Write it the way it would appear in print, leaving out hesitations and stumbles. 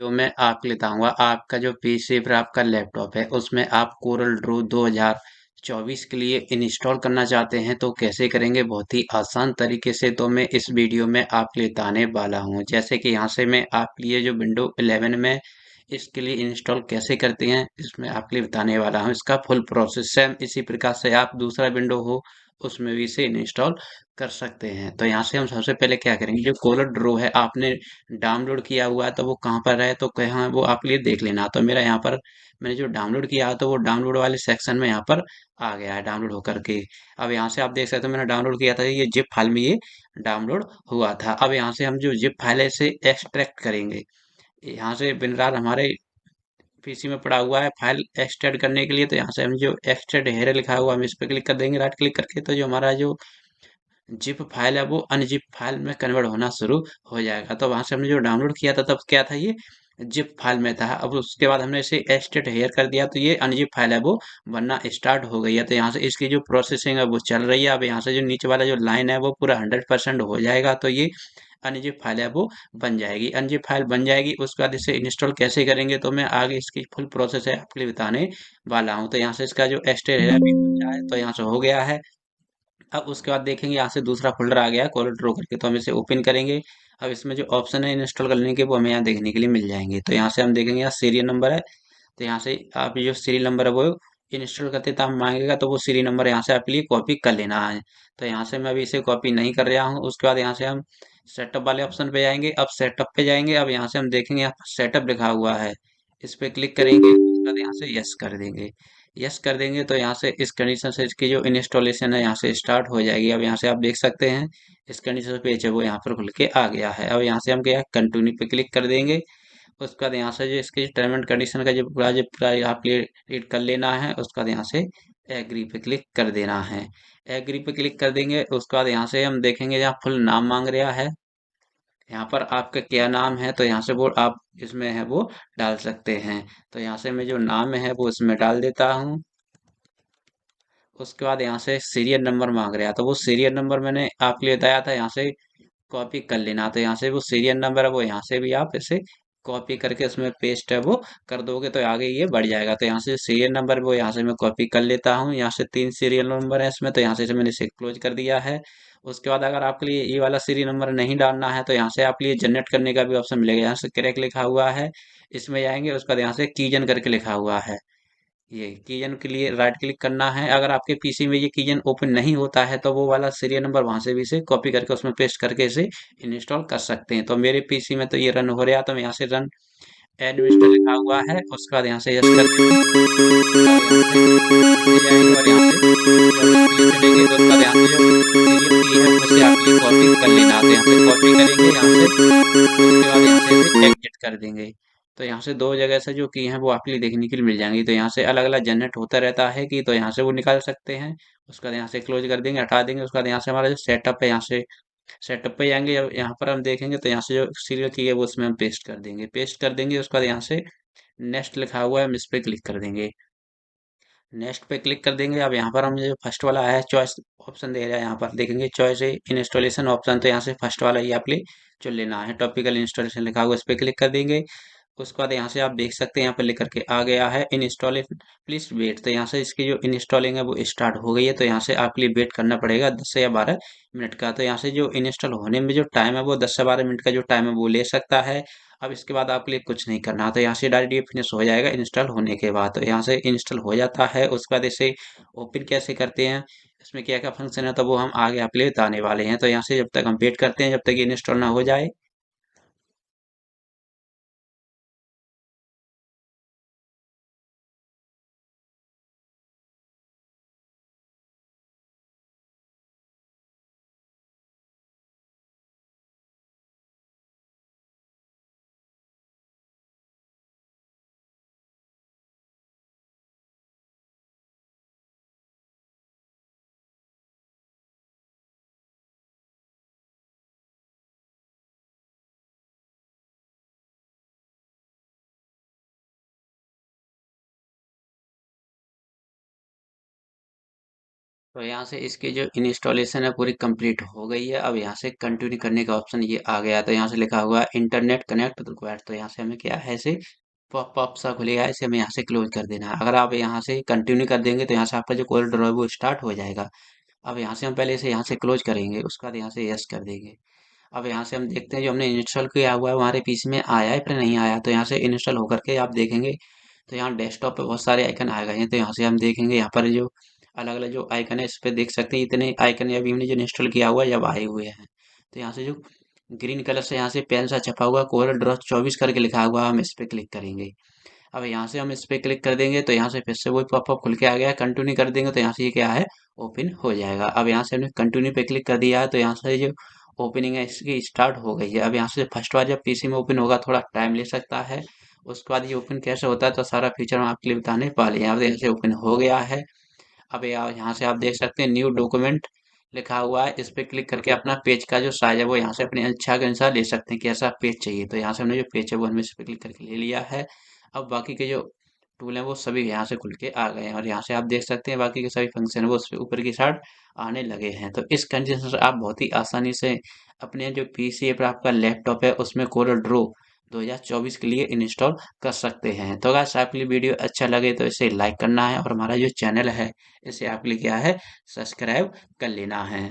जो मैं आपको बताऊंगा, आपका जो पीसी फिर आपका लैपटॉप है उसमें आप कोरल ड्रॉ 2024 के लिए इंस्टॉल करना चाहते हैं तो कैसे करेंगे, बहुत ही आसान तरीके से तो मैं इस वीडियो में आपके लिए बताने वाला हूं। जैसे कि यहाँ से मैं आपके लिए जो विंडो 11 में इसके लिए इंस्टॉल कैसे करते हैं इसमें आपके लिए बताने वाला हूं। इसका फुल प्रोसेस है, इसी प्रकार से आप दूसरा विंडो हो उसमें भी इसे इंस्टॉल कर सकते हैं। तो यहाँ से हम सबसे पहले क्या करेंगे, जो कोलर ड्रो है आपने डाउनलोड किया हुआ है तो वो कहाँ पर है, तो कहाँ वो आपके लिए देख लेना। तो मेरा यहाँ पर मैंने जो डाउनलोड किया है तो वो डाउनलोड वाले सेक्शन में यहाँ पर आ गया है डाउनलोड होकर के। अब यहाँ से आप देख सकते हो मैंने डाउनलोड किया था, ये जिप फाइल में ये डाउनलोड हुआ था। अब यहाँ से हम जो जिप फाइल है इसे एक्सट्रैक्ट करेंगे। यहाँ से बिनरार हमारे पीसी में पड़ा हुआ है फाइल एक्सट्रैक्ट करने के लिए। तो यहाँ से हम जो एक्सट्रैक्ट हेयर लिखा हुआ है हम इस पर क्लिक कर देंगे राइट क्लिक करके। तो जो हमारा जो जिप फाइल है वो अनजिप फाइल में कन्वर्ट होना शुरू हो जाएगा। तो वहां से हमने जो डाउनलोड किया था तब क्या था, ये जिप फाइल में था। अब उसके बाद हमने इसे एक्सट्रैक्ट हेयर कर दिया तो ये अनजिप फाइल है वो बनना स्टार्ट हो गई है। तो यहाँ से इसकी जो प्रोसेसिंग है वो चल रही है। अब यहाँ से जो नीचे वाला जो लाइन है वो पूरा 100% हो जाएगा तो ये अनजिप फाइल है वो बन जाएगी। अनजिप फाइल बन जाएगी उसके बाद इसे इंस्टॉल कैसे करेंगे तो मैं आगे इसकी फुल प्रोसेस है आपके लिए बताने वाला हूँ। तो यहाँ से इसका जो एक्सट्रैक्ट हेयर भी हो जाए तो यहाँ से हो गया है। अब उसके बाद देखेंगे यहाँ से दूसरा फोल्डर आ गया है कॉलर ड्रॉ करके, तो हम इसे ओपन करेंगे। अब इसमें जो ऑप्शन है इंस्टॉल करने के वो हमें यहाँ देखने के लिए मिल जाएंगे। तो यहाँ से हम देखेंगे यहाँ सीरियल नंबर है। तो यहाँ से आप जो सीरियल नंबर है वो इंस्टॉल करते टाइम मांगेगा तो वो सीरियल नंबर यहाँ से आपके लिए कॉपी कर लेना है। तो यहाँ से मैं अभी इसे कॉपी नहीं कर रहा हूँ। उसके बाद यहाँ से हम सेटअप वाले ऑप्शन पे जाएंगे। अब सेटअप पे जाएंगे, अब यहाँ से हम देखेंगे यहाँ पर सेटअप लिखा हुआ है, इस पे क्लिक करेंगे। उसके बाद यहाँ से यस कर देंगे। यस कर देंगे तो यहाँ से इस कंडीशन से इसकी जो इंस्टॉलेशन है यहाँ से स्टार्ट हो जाएगी। अब यहाँ से आप देख सकते हैं इस कंडीशन पेज है वो यहाँ पर खुल के आ गया है। अब यहाँ से हम क्या कंटिन्यू पे क्लिक कर देंगे। उसके बाद यहाँ से जो इसके टर्म एंड कंडीशन का जो पूरा आप रीड कर लेना है। उसके बाद यहाँ से एग्री पे क्लिक कर देना है। एग्री पे क्लिक कर देंगे उसके बाद यहाँ से हम देखेंगे जहाँ फुल नाम मांग रहा है, यहाँ पर आपका क्या नाम है तो यहाँ से वो आप इसमें है वो डाल सकते हैं। तो यहाँ से मैं जो नाम है वो इसमें डाल देता हूँ। उसके बाद यहाँ से सीरियल नंबर मांग रहा है तो वो सीरियल नंबर मैंने आपके लिए बताया था यहाँ से कॉपी कर लेना। तो यहाँ से वो सीरियल नंबर है वो यहाँ से भी आप इसे कॉपी करके उसमें पेस्ट है वो कर दोगे तो आगे ये बढ़ जाएगा। तो यहाँ से सीरियल नंबर वो यहाँ से मैं कॉपी कर लेता हूँ। यहाँ से 3 सीरियल नंबर है इसमें, तो यहाँ से मैंने इसे क्लोज कर दिया है। उसके बाद अगर आपके लिए ये वाला सीरियल नंबर नहीं डालना है तो यहाँ से आपके लिए जनरेट करने का भी ऑप्शन मिलेगा। यहाँ से क्रैक लिखा हुआ है इसमें जाएंगे। उसके बाद यहाँ से कीजन करके लिखा हुआ है, ये कीजन के लिए राइट क्लिक करना है। अगर आपके पीसी में ये कीजन ओपन नहीं होता है तो वो वाला सीरियल नंबर वहां से भी इसे कॉपी करके उसमें पेस्ट करके इसे इंस्टॉल कर सकते हैं। तो मेरे पीसी में तो ये रन हो रहा तो मैं यहाँ से रन एडमिनिस्टर लिखा हुआ है उसके बाद यहाँ से यस कर देंगे। और यहाँ से नीचे जाएंगे और यहाँ से इंस्टॉल के लिए चलेंगे। तो उसके बाद यहाँ से जो सीरियल की है उसे आपके लिए कॉपी कर लेना। तो यहाँ से कॉपी करेंगे यहाँ से, उसके बाद यहाँ से इसे एग्जिट कर देंगे। तो यहाँ से दो जगह से जो की है वो आपके लिए देखने के लिए मिल जाएंगी। तो यहाँ से अलग अलग जनरेट होता रहता है कि, तो यहाँ से वो निकाल सकते हैं। उसके बाद यहाँ से क्लोज कर देंगे, हटा देंगे। उसके बाद यहाँ से हमारा जो सेटअप है यहाँ से सेटअप पे जाएंगे। अब यहाँ पर हम देखेंगे तो यहाँ से जो सीरियल की है वो उसमें हम पेस्ट कर देंगे, पेस्ट कर देंगे। उसके बाद यहाँ से नेक्स्ट लिखा हुआ है हम इस पे क्लिक कर देंगे। नेक्स्ट पे क्लिक कर देंगे। अब यहाँ पर हम जो फर्स्ट वाला है चॉइस ऑप्शन दे रहा है, यहाँ पर देखेंगे चॉइस है इंस्टॉलेशन ऑप्शन। तो यहाँ से फर्स्ट वाला ही आप चुन लेना है, टॉपिकल इंस्टॉलेशन लिखा हुआ, इस पे क्लिक कर देंगे। उसके बाद यहाँ से आप देख सकते हैं यहाँ पर लिख करके आ गया है इंस्टॉल प्लीज वेट। तो यहाँ से इसकी जो इंस्टॉलिंग है वो स्टार्ट हो गई है। तो यहाँ से आपके लिए वेट करना पड़ेगा 10 से या 12 मिनट का। तो यहाँ से जो इंस्टॉल होने में जो टाइम है वो 10 से 12 मिनट का जो टाइम है वो ले सकता है। अब इसके बाद आपके लिए कुछ नहीं करना। तो यहाँ से डायरेक्ट ये फिनिश हो जाएगा इंस्टॉल होने के बाद। तो यहाँ से इंस्टॉल हो जाता है। उसके बाद इसे ओपन कैसे करते हैं, इसमें क्या क्या फंक्शन है तो वो हम आगे आपके लिए बताने वाले हैं। तो यहाँ से जब तक हम वेट करते हैं जब तक ये इंस्टॉल ना हो जाए। तो यहाँ से इसकी जो इंस्टॉलेशन है पूरी कंप्लीट हो गई है। अब यहाँ से कंटिन्यू करने का ऑप्शन ये आ गया, तो यहाँ से लिखा हुआ है इंटरनेट कनेक्ट रिक्वायर्ड। तो यहाँ से हमें क्या है, इसे पॉपअप सा खुलेगा, इसे हमें यहाँ से क्लोज कर देना है। अगर आप यहाँ से कंटिन्यू कर देंगे तो यहाँ से आपका जो कॉल ड्रॉ है वो स्टार्ट हो जाएगा। अब यहाँ से हम पहले इसे यहाँ से क्लोज करेंगे, उसके बाद यहाँ से यस कर देंगे। अब यहाँ से हम देखते हैं जो हमने इंस्टॉल किया हुआ है हमारे पीसी में आया है फिर नहीं आया। तो यहाँ से इंस्टॉल होकर के आप देखेंगे तो यहाँ डेस्कटॉप पे बहुत सारे आइकन आ गए हैं। तो यहाँ से हम देखेंगे यहाँ पर जो अलग अलग जो आइकन है इस पे देख सकते हैं, इतने आइकन अभी हमने जो इंस्टॉल किया हुआ है जब आए हुए हैं। तो यहाँ से जो ग्रीन कलर से यहाँ से पेन सा छपा हुआ कोरल ड्रॉ 24 करके लिखा हुआ है, हम इस पे क्लिक करेंगे। अब यहाँ से हम इस पे क्लिक कर देंगे तो यहाँ से फिर से वही पॉपअप खुल के आ गया है। कंटिन्यू कर देंगे तो यहाँ से ये क्या है, ओपन हो जाएगा। अब यहाँ से हमने कंटिन्यू पे क्लिक कर दिया है तो यहाँ से जो ओपनिंग है इसकी स्टार्ट हो गई है। अब यहाँ से फर्स्ट बार जब पीसी में ओपन होगा थोड़ा टाइम ले सकता है, उसके बाद ये ओपन कैसे होता है तो सारा फीचर हम आपके लिए बताने वाले हैं। अब यहाँ से ओपन हो गया है। अब यहाँ से आप देख सकते हैं न्यू डॉक्यूमेंट लिखा हुआ है, इस पे क्लिक करके अपना पेज का जो साइज है वो यहाँ से अपनी इच्छा के अनुसार ले सकते हैं कि ऐसा पेज चाहिए। तो यहाँ से हमने जो पेज है वो हमने इस पे क्लिक करके ले लिया है। अब बाकी के जो टूल हैं वो सभी यहाँ से खुल के आ गए हैं और यहाँ से आप देख सकते हैं बाकी के सभी फंक्शन वो उसके ऊपर की साइड आने लगे हैं। तो इस कंडीशन से आप बहुत ही आसानी से अपने जो पीसी पर आपका लैपटॉप है उसमें कोरल ड्रो 2024 के लिए इंस्टॉल कर सकते हैं। तो अगर आपके लिए वीडियो अच्छा लगे तो इसे लाइक करना है और हमारा जो चैनल है इसे आपके लिए क्या है, सब्सक्राइब कर लेना है।